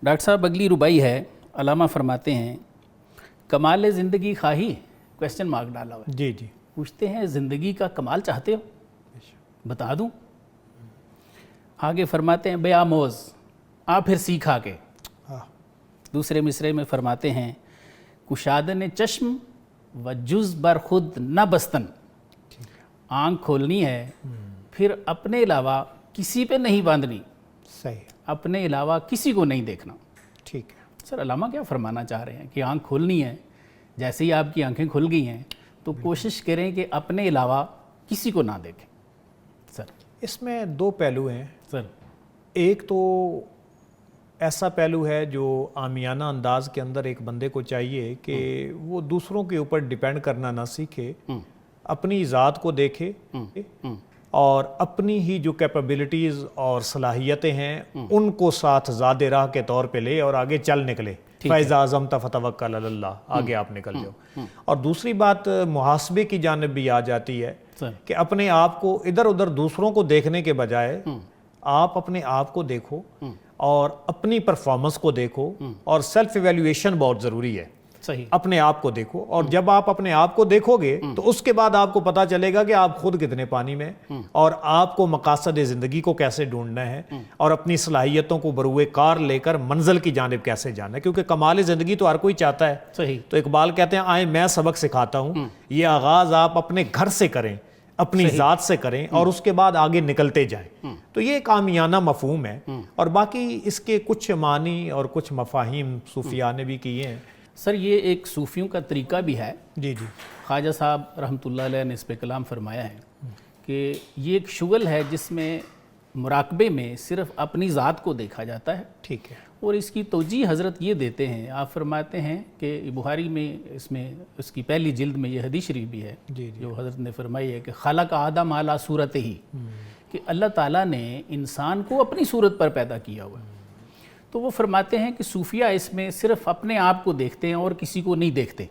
Doctor साहब अगली रुबाई है, अलामा फरमाते हैं कमाल ज़िंदगी खाही, क्वेश्चन मार्क डाला हुआ है। जी जी। पूछते हैं ज़िंदगी का कमाल चाहते हो, बता दूं। आगे फरमाते हैं बेआमोज़ आ फिर सीख आके। दूसरे मिसरे में फरमाते हैं कुशादन चश्म व जुज़ बर खुद न बस्तन, आँख खोलनी है फिर अपने अलावा किसी पे नहीं बांधनी, सही, अपने अलावा किसी को नहीं देखना। ठीक है सर अलामा क्या फरमाना चाह रहे हैं कि आँख खोलनी है, जैसे ही आपकी आंखें खुल गई हैं तो कोशिश करें कि अपने अलावा किसी को ना देखें। सर इसमें दो पहलू हैं सर। एक तो ऐसा पहलू है जो आमियाना अंदाज के अंदर एक बंदे को चाहिए कि वो दूसरों के ऊपर डिपेंड करना ना सीखे, अपनी ज़ात को देखे और अपनी ही जो कैपेबिलिटीज़ और सलाहियतें हैं उनको साथ ज़ादे राह के तौर पे ले और आगे चल निकले। फ़ैज़ा आज़म तफ़तवक्कल अलल्लाह, आगे आप निकल जाओ। और दूसरी बात मुहासबे की जानिब भी आ जाती है कि अपने आप को इधर उधर दूसरों को देखने के बजाय आप अपने आप को देखो और अपनी परफॉर्मेंस को देखो, और सेल्फ इवैल्यूएशन बहुत ज़रूरी है। सही, अपने आप को देखो, और जब आप अपने आप को देखोगे तो उसके बाद आपको पता चलेगा कि आप खुद कितने पानी में, और आपको मकासद ज़िंदगी को कैसे ढूंढना है और अपनी सलाहियतों को बरूए कार लेकर मंजिल की जानिब कैसे जाना है, क्योंकि कमाल ज़िंदगी तो हर कोई चाहता है। सही। तो इकबाल कहते हैं आए मैं सबक सिखाता हूँ, ये आगाज़ आप अपने घर से करें, अपनी ज़ात से करें और उसके बाद आगे निकलते जाएं। तो ये एक आमियाना मफहूम है, और बाकी इसके कुछ मानी और कुछ मफाहिम सूफिया ने भी किए हैं। सर ये एक सूफियों का तरीका भी है। जी जी। ख्वाजा साहब रहमतुल्लाह अलैह ने इस पे कलाम फरमाया है कि ये एक शुगल है जिसमें मुराकबे में सिर्फ अपनी ज़ात को देखा जाता है। ठीक है। और इसकी तौजी हज़रत ये देते हैं, आप फरमाते हैं कि बुखारी में इसमें उसकी पहली जिल्द में ये हदीस शरीफ भी है जो हज़रत ने फरमाई है कि खलक आदम आला सूरत ही, कि अल्लाह ताला ने इंसान को अपनी सूरत पर पैदा किया हुआ है। तो वो फरमाते हैं कि सूफिया इसमें सिर्फ अपने आप को देखते हैं और किसी को नहीं देखते,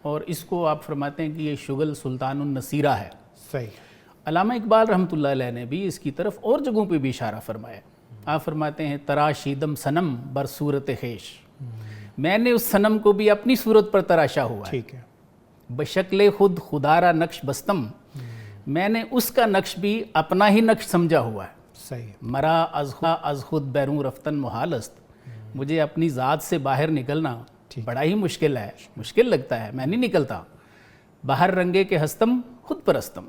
और इसको आप फरमाते हैं कि ये शुगल सुल्तानुन नसीरा है। सही। अल्लामा इकबाल रहमतुल्लाह अलैह ने भी इसकी तरफ और जगहों पे भी इशारा फरमाया। आप फरमाते हैं तराशीदम सनम बर सूरत खेश, मैंने उस सनम को भी अपनी सूरत पर तराशा हुआ है। ठीक है। बशक्ल खुद खुदारा नक्श बस्तम, मैंने उसका नक्श भी अपना ही नक्श समझा हुआ है। सही। मरा अज खुद बैरून रफ्तन मुहालस्त, मुझे अपनी ज़ात से बाहर निकलना बड़ा ही मुश्किल है, मुश्किल लगता है, मैं नहीं निकलता। बाहर रंगे के हस्तम खुद परस्तम,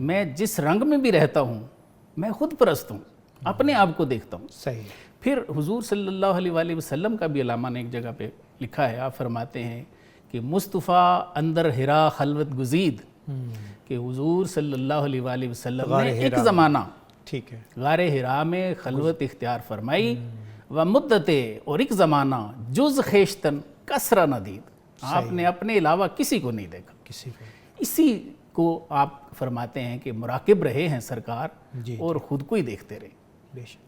मैं जिस रंग में भी रहता हूँ मैं खुद परस्त हूँ, अपने आप को देखता हूँ। सही। फिर हुजूर सल्लल्लाहु अलैहि वसल्लम का भी अलामा ने एक जगह पे लिखा है, आप फरमाते हैं कि मुस्तफ़ा अंदर हिरा खलवत गुजीद, कि हुजूर सल्लल्लाहु अलैहि वसल्लम ने एक ज़माना, ठीक है, गारे हिरा में खलवत इख्तियार फरमाई, व मुद्दते, और एक ज़माना जुज़ खेशतन कसरा नदीद, आपने अपने अलावा किसी को नहीं देखा, किसी को। इसी को आप फरमाते हैं कि मुराकिब रहे हैं सरकार और ख़ुद को ही देखते रहे। बेशक।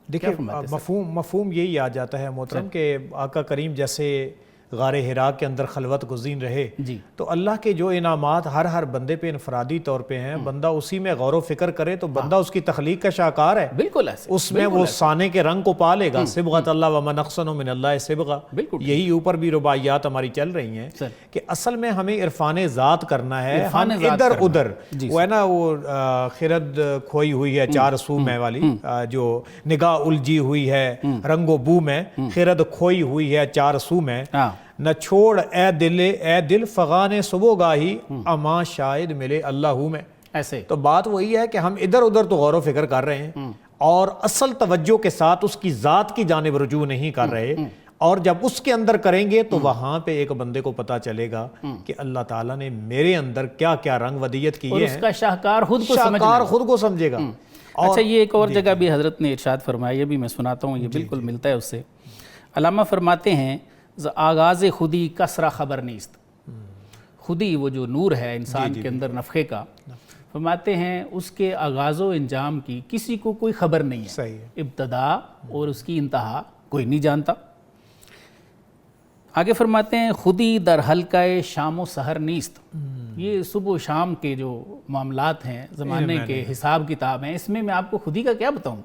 देखिए मफहूम यही आ जाता है मोहतरम कि आका करीम जैसे गारे हिरा के अंदर खलवत गुज़ीन रहे जी, तो अल्लाह के जो इनामात हर बंदे पे इनफरादी तौर पे हैं, बंदा उसी में गौर व फिक्र करे तो बंदा उसकी तखलीक का शाहकार है। बिल्कुल ऐसे, उसमें वो साने के रंग को पा लेगा। सिबगत अल्लाह व मन अहसनु मिन अल्लाह सिबगा, यही ऊपर भी रुबाइयात हमारी चल रही हैं कि असल में हमें इरफान ज़ात करना है। हम इधर उधर वो है ना, वो खिरद खोई हुई है चार सू में वाली, जो निगाह उलझी हुई है रंगो बू में, खिरद खोई हुई है चार सू में, न छोड़ ए दिल फगाने सुबोगाही अमा शायद मिले अल्लाहू में। ऐसे तो बात वही है कि हम इधर उधर तो गौर व फिक्र कर रहे हैं और असल तवज्जो के साथ उसकी ज़ात की जानिब रुजू नहीं कर रहे, और जब उसके अंदर करेंगे तो वहां पे एक बंदे को पता चलेगा कि अल्लाह ताला ने मेरे अंदर क्या क्या रंग वदियत की है, उसका शाहकार खुद को समझेगा। अच्छा, ये एक और जगह भी हजरत ने इरशाद फरमाया, ये भी मैं सुनाता हूँ, ये बिल्कुल मिलता है उससे। अल्लामा फरमाते हैं आगाज़ खुदी कसरा खबर नीस्त, खुदी वो जो नूर है इंसान के अंदर नफ़े का, फरमाते हैं उसके आगाज़ व इंजाम की किसी को कोई ख़बर नहीं है। सही है। इब्तदा और उसकी इंतहा कोई नहीं जानता। आगे फरमाते हैं खुदी दर हल्काए शाम व सहर नीस्त, ये सुबह शाम के जो मामलात हैं, ज़माने के हिसाब किताब हैं, इसमें मैं आपको खुदी का क्या बताऊँ,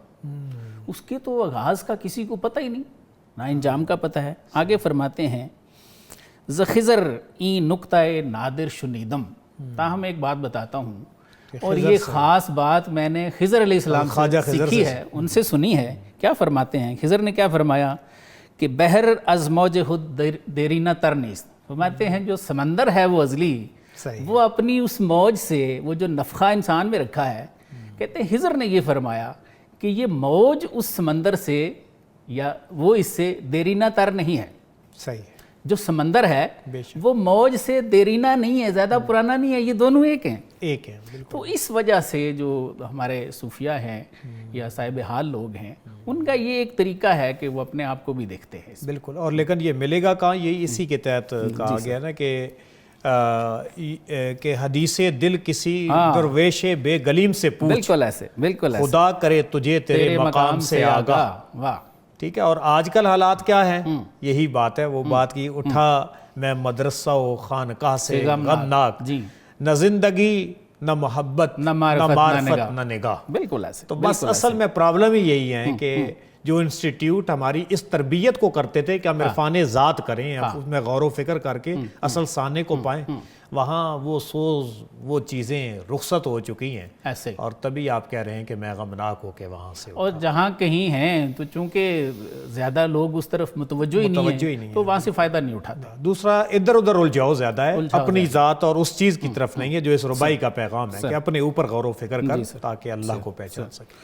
उसके तो आगाज़ का किसी को पता ही नहीं। نہ انجام کا پتہ ہے. آگے فرماتے ہیں ذخزر این نقطۂ نادر شنیدم. تاہم ایک بات بتاتا ہوں اور یہ خاص بات میں نے خضر علیہ السلام سے سیکھی ہے, ان سے سنی ہے. کیا فرماتے ہیں خضر نے؟ کیا فرمایا کہ بحر از موج خود دیرینہ تر نیست. فرماتے ہیں جو سمندر ہے وہ ازلی, وہ اپنی اس موج سے, وہ جو نفخہ انسان میں رکھا ہے, کہتے ہیں خضر نے یہ فرمایا کہ یہ موج اس سمندر سے یا وہ اس سے دیرینہ تر نہیں ہے. صحیح ہے. جو سمندر ہے وہ موج سے دیرینہ نہیں ہے, زیادہ پرانا نہیں ہے, یہ دونوں ایک ہیں. ایک ہے. تو اس وجہ سے جو ہمارے صوفیہ ہیں یا صاحب حال لوگ ہیں, ان کا یہ ایک طریقہ ہے کہ وہ اپنے آپ کو بھی دیکھتے ہیں. بالکل. اور لیکن یہ ملے گا کہاں؟ یہ اسی کے تحت کہا گیا نا کہ حدیث دل کسی درویش بے گلیم سے پوچھ. بالکل ایسے, بالکل ایسے. خدا کرے تجھے تیرے مقام سے آگاہ. واہ. ٹھیک ہے. اور آج کل حالات کیا ہیں؟ یہی بات ہے, وہ بات کی اٹھا میں مدرسہ و خانقاہ سے غمناک, نہ زندگی نہ محبت نہ معرفت نہ نگاہ. بالکل ایسے. تو بس اصل میں پرابلم ہی یہی ہے کہ جو انسٹیٹیوٹ ہماری اس تربیت کو کرتے تھے کہ ہم عرفان ذات کریں, اس میں غور و فکر کر کے اصل سانے کو پائیں, وہاں وہ سوز, وہ چیزیں رخصت ہو چکی ہیں ایسے. اور تبھی آپ کہہ رہے ہیں کہ میں غمناک ہو کے وہاں سے. اور جہاں کہیں ہیں تو چونکہ زیادہ لوگ اس طرف متوجہ ہی نہیں ہیں تو وہاں سے فائدہ نہیں اٹھاتے. دوسرا ادھر ادھر الجھاؤ زیادہ ہے, اپنی ذات اور اس چیز کی طرف نہیں ہے جو اس ربائی کا پیغام ہے کہ اپنے اوپر غور و فکر کر تاکہ اللہ کو پہچان سکے.